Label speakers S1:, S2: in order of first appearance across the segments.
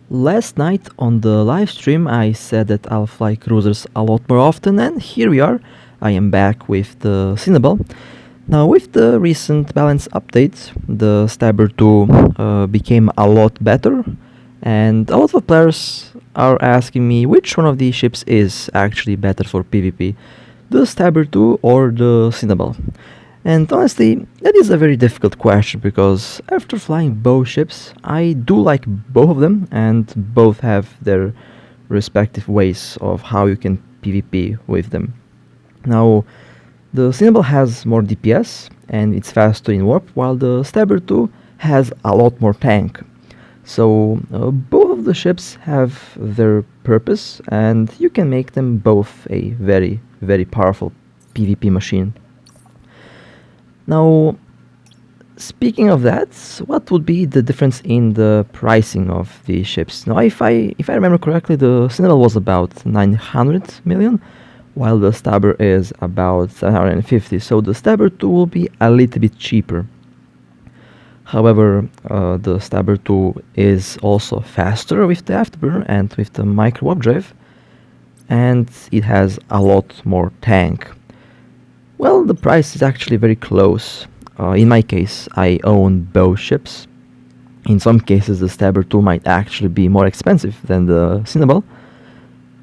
S1: Last night on the live stream I said that I'll fly cruisers a lot more often, and here we are. I am back with the Cynabal. Now with the recent balance update, the Stabber 2 became a lot better, and a lot of players are asking me which one of these ships is actually better for PvP, the Stabber 2 or the Cynabal. And honestly, that is a very difficult question because after flying both ships, I do like both of them, and both have their respective ways of how you can PvP with them. Now, the Cynabal has more DPS and it's faster in warp, while the Stabber 2 has a lot more tank. So both of the ships have their purpose, and you can make them both a very, very powerful PvP machine. Now, speaking of that, what would be the difference in the pricing of these ships? Now, if I remember correctly, the Cynabal was about 900 million, while the Stabber is about 750. So the Stabber 2 will be a little bit cheaper. However, the Stabber 2 is also faster with the afterburner and with the micro warp drive, and it has a lot more tank. Well, the price is actually very close. In my case, I own both ships. In some cases, the Stabber 2 might actually be more expensive than the Cynabal.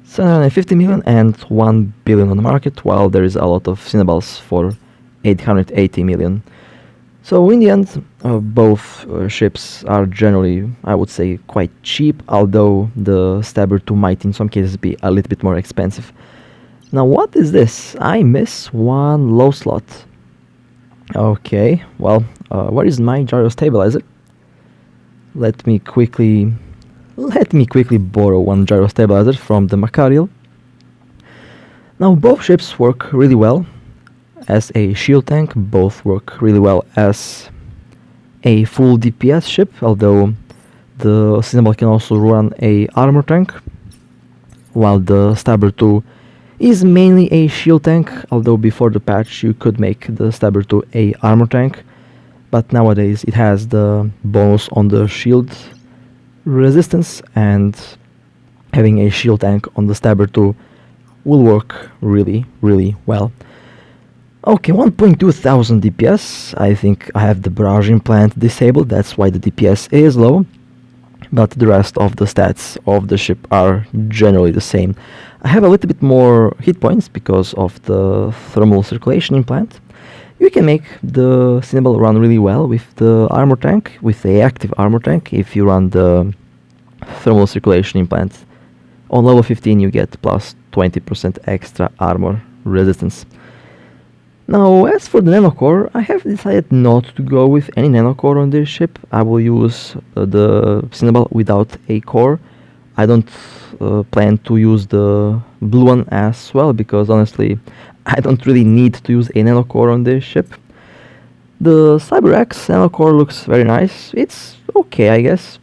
S1: 750 million and 1 billion on the market, while there is a lot of Cynabals for 880 million. So in the end, both ships are generally, I would say, quite cheap, although the Stabber 2 might in some cases be a little bit more expensive. Now what is this? I miss one low slot. Okay, well, where is my gyro stabilizer? Let me quickly borrow one gyro stabilizer from the Macariel. Now both ships work really well as a shield tank, both work really well as a full DPS ship, although the Cynabal can also run a armor tank, while the Stabber 2 is mainly a shield tank, although before the patch you could make the Stabber 2 a armor tank, but nowadays it has the bonus on the shield resistance, and having a shield tank on the Stabber 2 will work really, really well. Okay, 1.2 thousand DPS. I think I have the Barrage implant disabled, that's why the DPS is low, but the rest of the stats of the ship are generally the same. I have a little bit more hit points because of the thermal circulation implant. You can make the Cynabal run really well with the armor tank, with the active armor tank, if you run the thermal circulation implant. On level 15 you get plus 20% extra armor resistance. Now, as for the nanocore, I have decided not to go with any nanocore on this ship. I will use the Cynabal without a core. I don't plan to use the blue one as well, because honestly I don't really need to use a nanocore on this ship. The CyberX nanocore looks very nice. It's okay, I guess.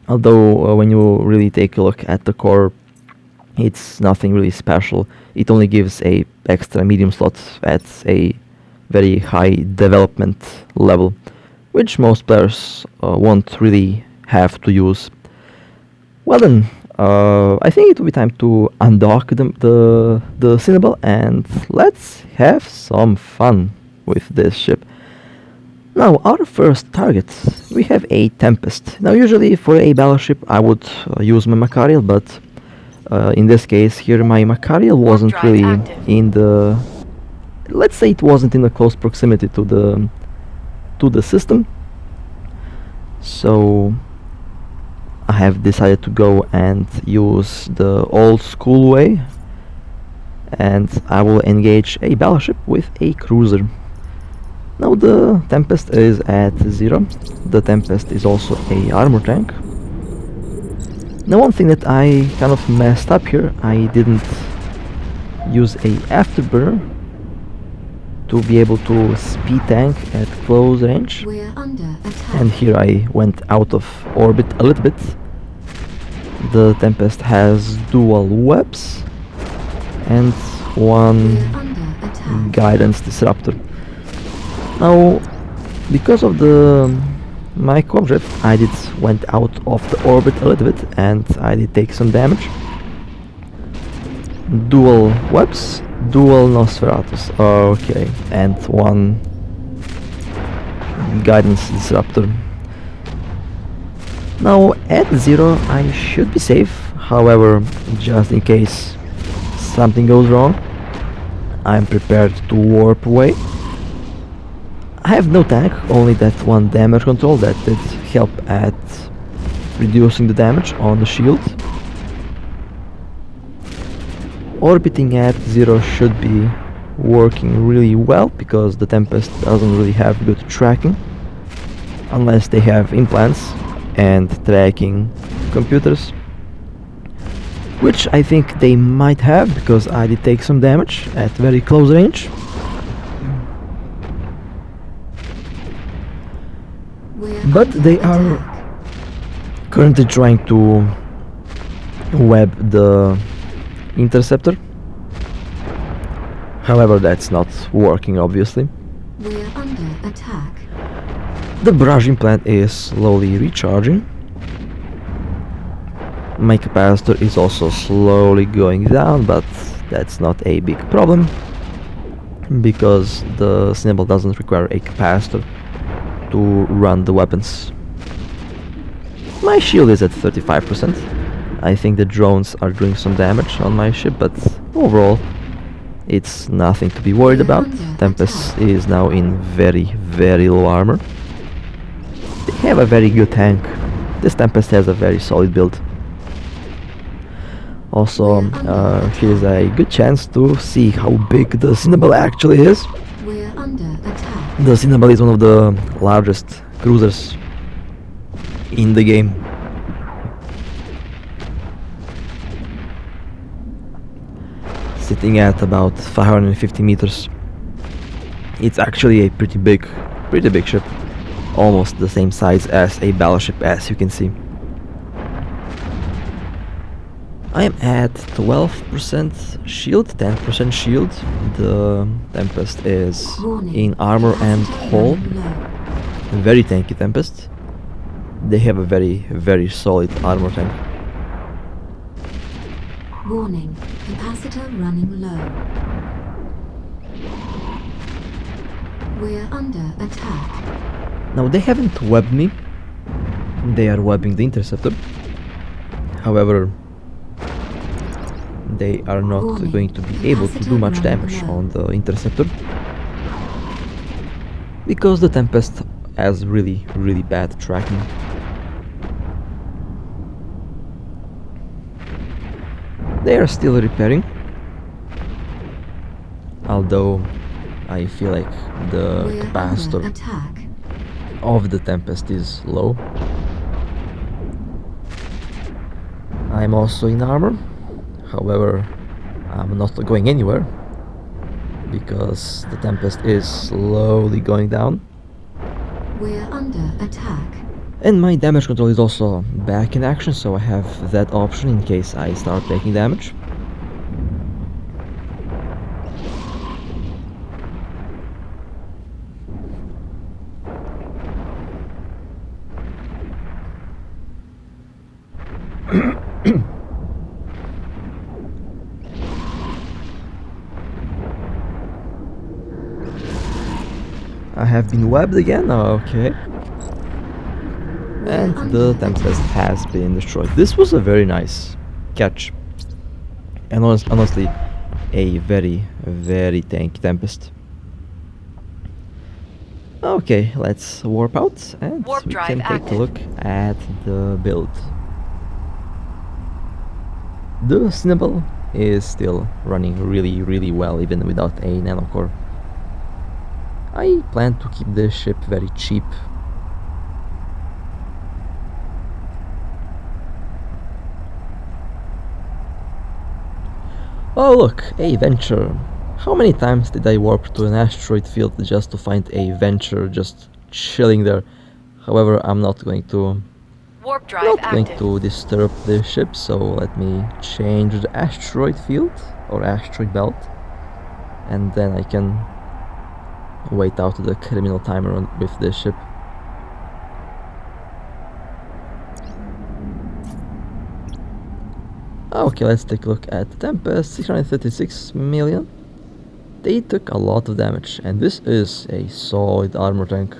S1: Although when you really take a look at the core, it's nothing really special. It only gives a extra medium slot at a very high development level, which most players won't really have to use. Well then, I think it will be time to undock the Cynabal, and let's have some fun with this ship. Now, our first target, we have a Tempest. Now usually for a battleship I would use my Macariel, but in this case here my Macariel wasn't really in the, let's say it wasn't in the close proximity to the system. So I have decided to go and use the old school way, and I will engage a battleship with a cruiser. Now the Tempest is at 0. The Tempest is also a armor tank. Now one thing that I kind of messed up here, I didn't use a afterburner to be able to speed tank at close range.
S2: We're under attack.
S1: And here I went out of orbit a little bit. The Tempest has dual webs and one guidance disruptor. Now, because of the my co-drift, I did went out of the orbit a little bit and I did take some damage. Dual webs, dual Nosferatus, okay, and one guidance disruptor. Now at 0 I should be safe, however, just in case something goes wrong, I'm prepared to warp away. I have no tank, only that one damage control that did help at reducing the damage on the shield. Orbiting at 0 should be working really well, because the Tempest doesn't really have good tracking, unless they have implants and tracking computers, which I think they might have, because I did take some damage at very close range. But they are currently trying to web the interceptor. However, that's not working, obviously.
S2: We're under attack.
S1: The barrage implant is slowly recharging. My capacitor is also slowly going down, but that's not a big problem, because the Cynabal doesn't require a capacitor to run the weapons. My shield is at 35%. I think the drones are doing some damage on my ship, but overall it's nothing to be worried about. Tempest is now in very, very low armor. They have a very good tank. This Tempest has a very solid build. Also, here's a good chance to see how big the Cynabal actually is.
S2: We're under attack.
S1: The Cynabal is one of the largest cruisers in the game. Sitting at about 550 meters. It's actually a pretty big ship. Almost the same size as a battleship, as you can see. I am at 12% shield, 10% shield. The Tempest is in armor and hull. Very tanky Tempest. They have a very, very solid armor tank.
S2: Warning, capacitor running low. We're under attack.
S1: Now they haven't webbed me. They are webbing the interceptor. However, they are not going to be able to do much damage on the interceptor, because the Tempest has really, really bad tracking. They are still repairing, although I feel like the capacitor of the Tempest is low. I'm also in armor. However, I'm not going anywhere, because the Tempest is slowly going down.
S2: We're under attack.
S1: And my damage control is also back in action, so I have that option in case I start taking damage. I have been webbed again, okay. And the Tempest has been destroyed. This was a very nice catch. And honestly, a very, very tanky Tempest. Okay, let's warp out and we can take a look at the build. The Cynabal is still running really, really well, even without a nanocore. I plan to keep this ship very cheap. Oh look, a Venture. How many times did I warp to an asteroid field just to find a Venture just chilling there? However, I'm not going to disturb the ship, so let me change the asteroid field or asteroid belt, and then I can wait out the criminal timer with this ship. Okay, let's take a look at the Tempest, 636 million. They took a lot of damage, and this is a solid armor tank.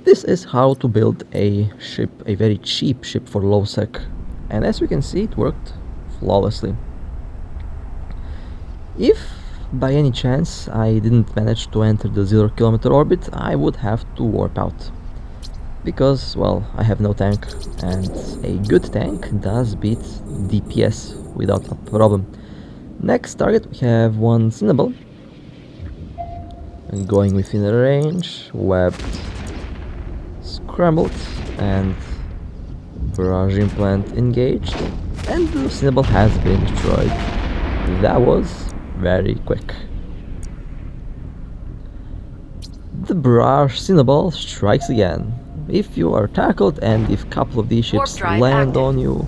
S1: This is how to build a ship, a very cheap ship for LowSec, and as we can see, it worked flawlessly. If by any chance I didn't manage to enter the 0 km orbit, I would have to warp out. Because, well, I have no tank, and a good tank does beat DPS without a problem. Next target we have one Cynabal. Going within range, webbed, scrambled, and barrage implant engaged, and the Cynabal has been destroyed. That was very quick. The barrage Cynabal strikes again. If you are tackled and if a couple of these ships land on you,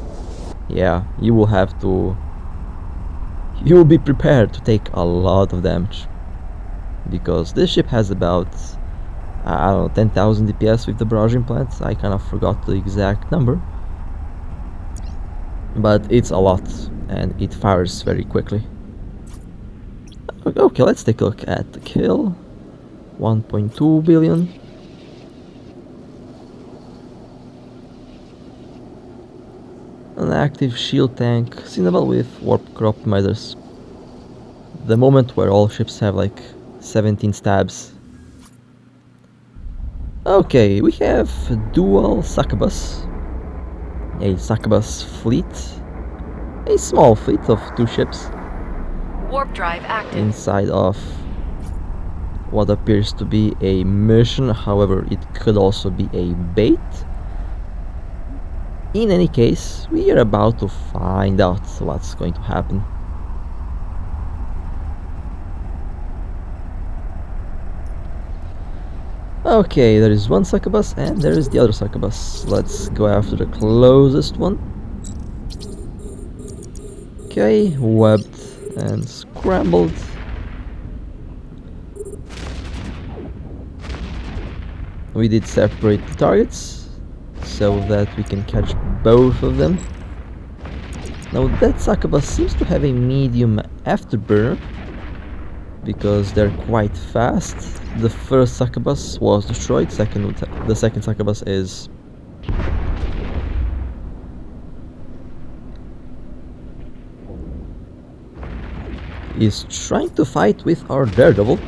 S1: yeah, you will have to... You will be prepared to take a lot of damage. Because this ship has about, I don't know, 10,000 DPS with the barrage implant. I kind of forgot the exact number. But it's a lot, and it fires very quickly. Okay, let's take a look at the kill. 1.2 billion. An active shield tank, Cynabal with warp core optimizers. The moment where all ships have like 17 stabs. Okay, we have dual Succubus. A Succubus fleet. A small fleet of 2 ships.
S3: Warp drive active.
S1: Inside of what appears to be a mission, however it could also be a bait. In any case, we are about to find out what's going to happen. Okay, there is one Succubus and there is the other Succubus. Let's go after the closest one. Okay, webbed and scrambled. We did separate the targets so that we can catch both of them. Now that Succubus seems to have a medium afterburner because they're quite fast. The first Succubus was destroyed, the second Succubus is trying to fight with our Daredevil,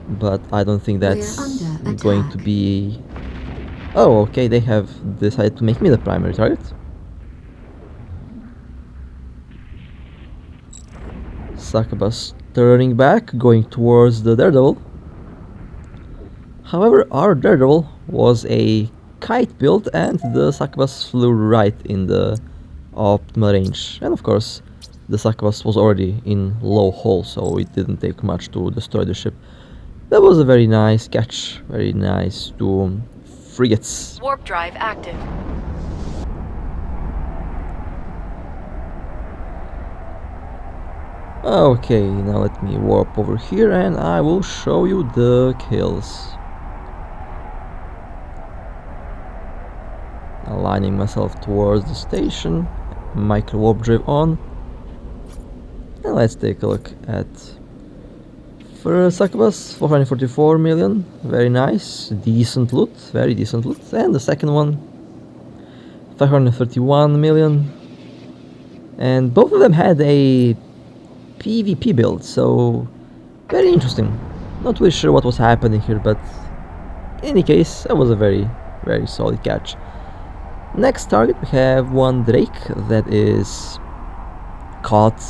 S1: but I don't think that's going to be... Oh, okay, they have decided to make me the primary target. Succubus turning back, going towards the Daredevil. However, our Daredevil was a kite build and the Succubus flew right in the optimal range. And of course, the Succubus was already in low hull, so it didn't take much to destroy the ship. That was a very nice catch, very nice to frigates.
S3: Warp drive active.
S1: Okay, now let me warp over here and I will show you the kills. Aligning myself towards the station, micro warp drive on. And let's take a look at first Succubus, 444 million, very nice, decent loot, very decent loot. And the second one, 531 million. And both of them had a PvP build, so very interesting. Not really sure what was happening here, but in any case, that was a very, very solid catch. Next target, we have one Drake that is caught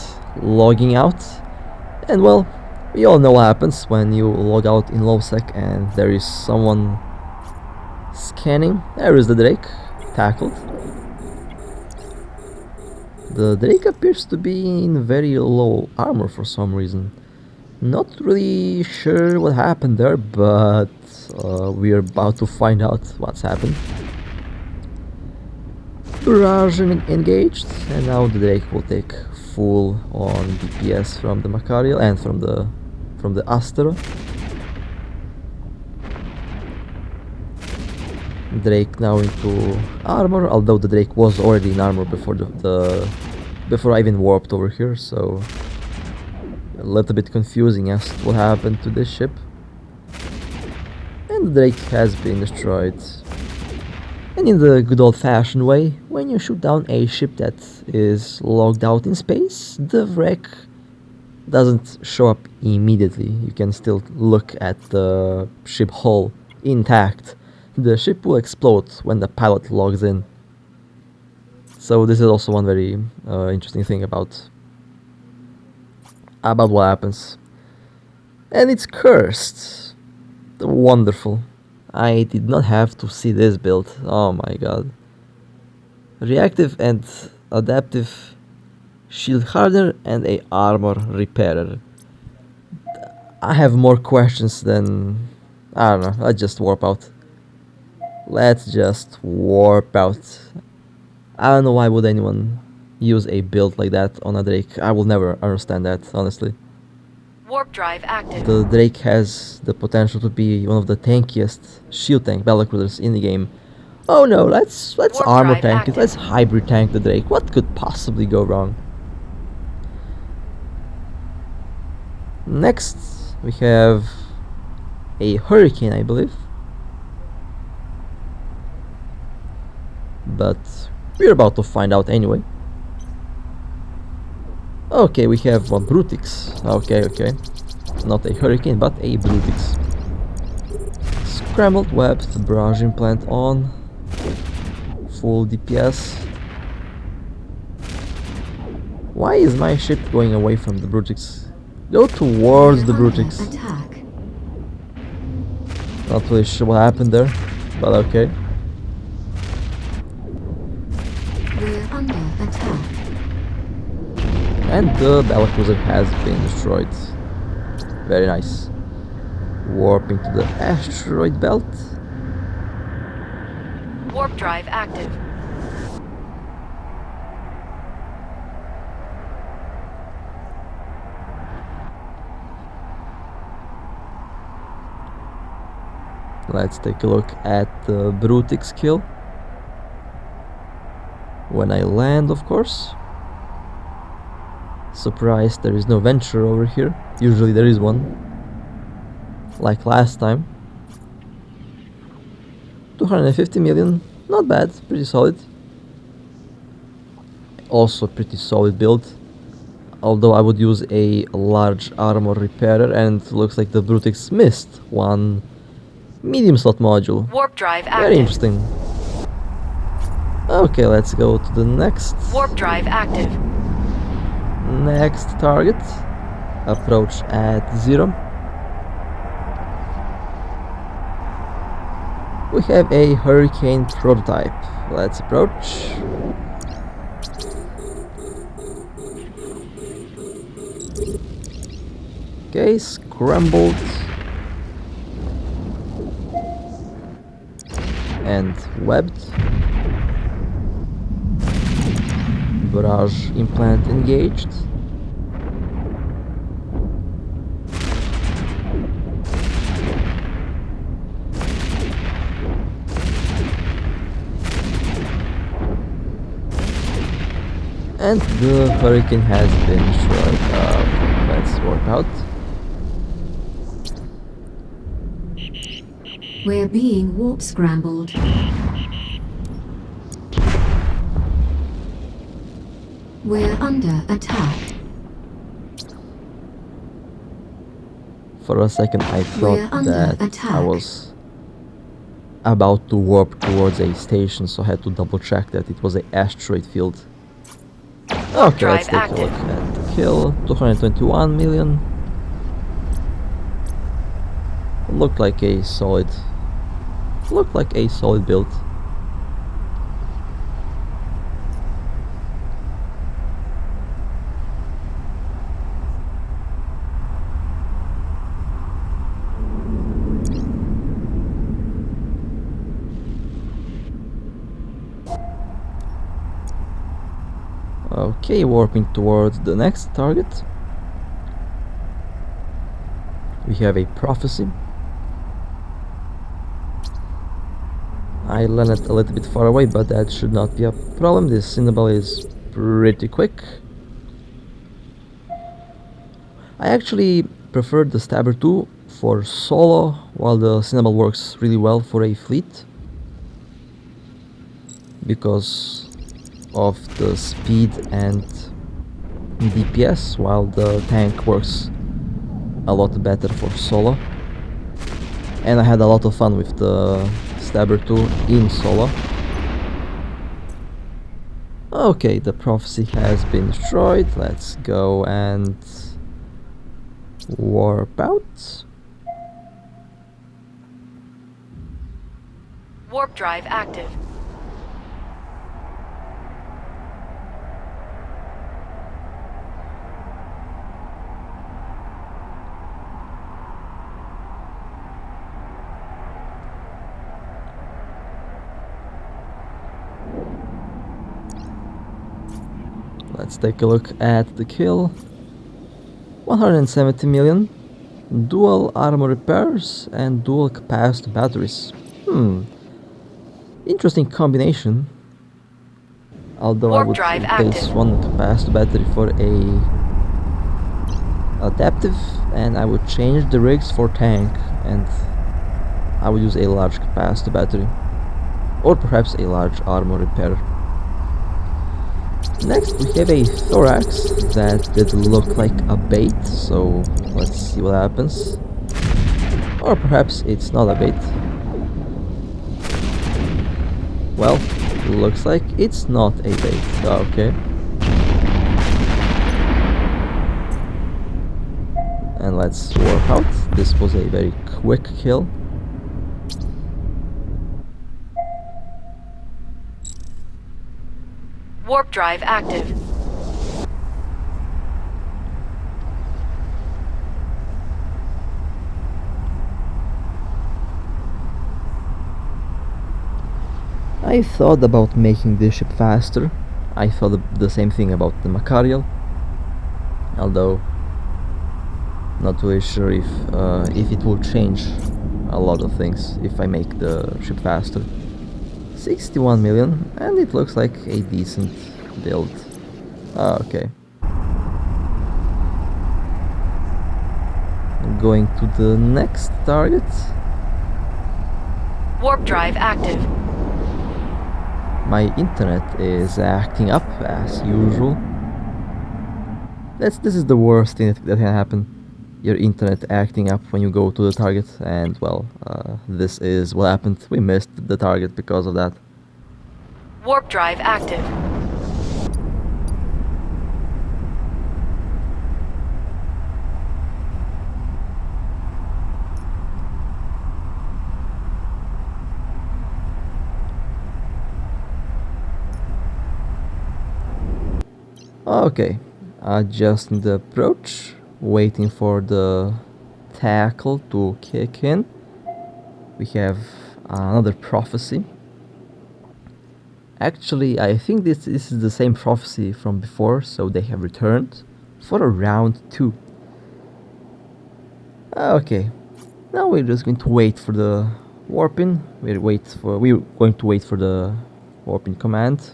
S1: logging out, and well, we all know what happens when you log out in LowSec and there is someone scanning. There is the Drake, tackled. The Drake appears to be in very low armor for some reason. Not really sure what happened there, but we are about to find out what's happened. Barrage engaged, and now the Drake will take full on DPS from the Macarial and from the Astra. Drake now into armor, although the Drake was already in armor before before I even warped over here, so a little bit confusing as to what happened to this ship. And the Drake has been destroyed. And in the good old-fashioned way, when you shoot down a ship that is logged out in space, the wreck doesn't show up immediately. You can still look at the ship hull intact. The ship will explode when the pilot logs in. So this is also one very interesting thing about what happens. And it's cursed. Wonderful. I did not have to see this build. Oh my god. Reactive and adaptive shield hardener and a armor repairer. I have more questions than... I don't know, let's just warp out. Let's just warp out. I don't know why would anyone use a build like that on a Drake. I will never understand that, honestly.
S3: Warp drive active.
S1: The Drake has the potential to be one of the tankiest shield tank battlecruisers in the game. Oh no, let's armor tank it. Let's hybrid tank the Drake. What could possibly go wrong? Next, we have a Hurricane, I believe. But we're about to find out anyway. Okay, we have a Brutix. Okay. Not a Hurricane, but a Brutix. Scrambled webs, the Barrage implant on. Full DPS. Why is my ship going away from the Brutix? Go towards the Brutix.
S2: Attack.
S1: Not really sure what happened there, but okay.
S2: We're under attack.
S1: And the battlecruiser has been destroyed. Very nice. Warping to the asteroid belt.
S3: Warp drive active.
S1: Let's take a look at the Brutix kill. When I land, of course. Surprised there is no venture over here. Usually there is one. Like last time. 250 million. Not bad. Pretty solid. Also pretty solid build. Although I would use a large armor repairer, and looks like the Brutix missed one medium slot module.
S3: Warp drive active.
S1: Very interesting. Okay, let's go to the next.
S3: Warp drive active.
S1: Next target. Approach at 0. We have a Hurricane prototype. Let's approach. Okay, scrambled. And webbed. Barrage implant engaged. And the Hurricane has been destroyed. Let's warp out.
S2: We're being warp scrambled. We're under attack.
S1: For a second I thought
S2: under
S1: that
S2: attack.
S1: I was about to warp towards a station, so I had to double check that it was an asteroid field. Okay, let's take a look at the kill. 221 million. Looked like a solid build. Okay, warping towards the next target. We have a Prophecy. I landed a little bit far away, but that should not be a problem. This Cynabal is pretty quick. I actually prefer the Stabber 2 for solo, while the Cynabal works really well for a fleet because of the speed and DPS, while the tank works a lot better for solo. And I had a lot of fun with the Stabber 2 in solo. Okay, the prophecy has been destroyed. Let's go and warp out.
S3: Warp drive active.
S1: Let's take a look at the kill. 170 million, dual armor repairs and dual capacitor batteries. Interesting combination. Although
S3: Warp
S1: I would
S3: drive
S1: replace
S3: active.
S1: one capacitor battery for a adaptive, and I would change the rigs for tank, and I would use a large capacitor battery, or perhaps a large armor repair. Next we have a thorax that did look like a bait, so let's see what happens. Or perhaps it's not a bait. Well, looks like it's not a bait. Okay. And let's warp out. This was a very quick kill.
S3: Warp drive active.
S1: I thought about making this ship faster. I thought the same thing about the Macarial, although not really sure if it will change a lot of things if I make the ship faster. 61 million, and it looks like a decent build. Okay. Going to the next target.
S3: Warp drive active.
S1: My internet is acting up as usual. This is the worst thing that can happen. Your internet acting up when you go to the target, and well, this is what happened. We missed the target because of that.
S3: Warp drive active.
S1: Okay, adjusting the approach, waiting for the tackle to kick in. We have another prophecy. Actually, I think this is the same prophecy from before, so they have returned for a round 2. Okay, now we're just going to wait for the warping. We're going to wait for the warping command.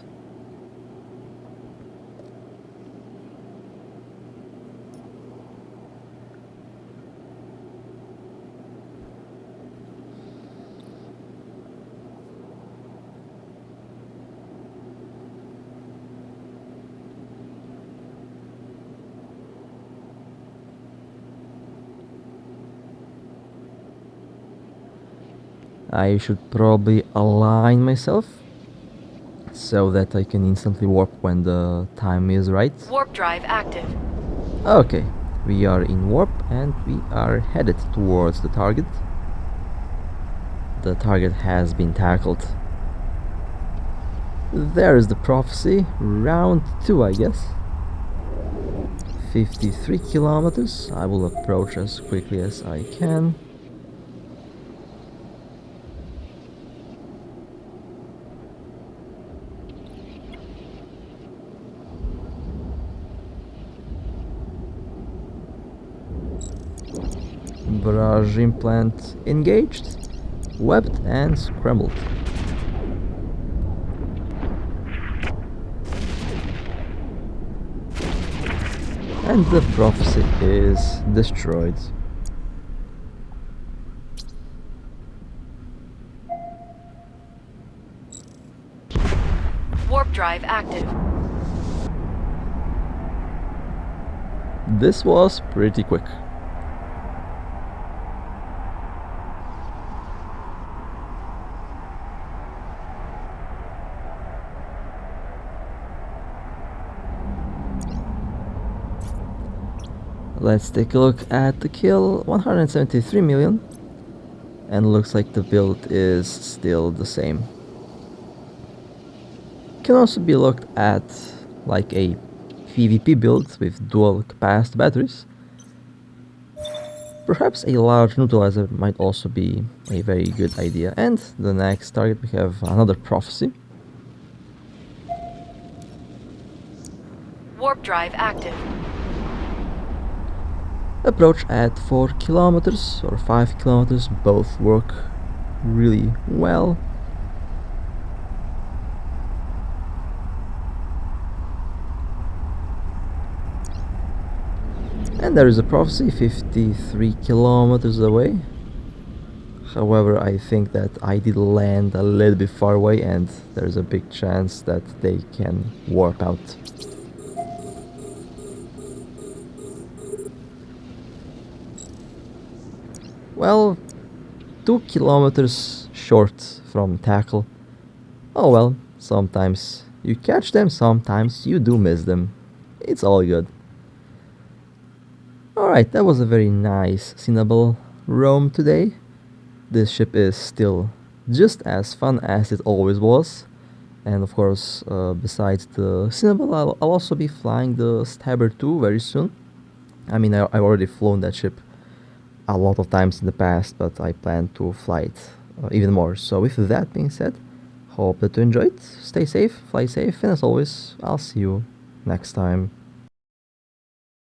S1: I should probably align myself so that I can instantly warp when the time is right.
S3: Warp drive active.
S1: Okay, we are in warp and we are headed towards the target. The target has been tackled. There is the prophecy, round 2 I guess. 53 kilometers, I will approach as quickly as I can. Barrage implant engaged, webbed and scrambled. And the prophecy is destroyed.
S3: Warp drive active.
S1: This was pretty quick. Let's take a look at the kill, 173 million, and looks like the build is still the same. Can also be looked at like a PvP build with dual capacity batteries. Perhaps a large neutralizer might also be a very good idea. And the next target we have another prophecy.
S3: Warp drive active.
S1: Approach at 4 kilometers or 5 kilometers, both work really well. And there is a prophecy 53 kilometers away. However, I think that I did land a little bit far away and there's a big chance that they can warp out. Well, 2 kilometers short from tackle. Oh well, sometimes you catch them, sometimes you do miss them. It's all good. Alright, that was a very nice Cynabal roam today. This ship is still just as fun as it always was. And of course, besides the Cynabal, I'll also be flying the Stabber 2 very soon. I mean, I've already flown that ship a lot of times in the past, but I plan to fly it even more. So with that being said, hope that you enjoyed. Stay safe, fly safe, and as always, I'll see you next time.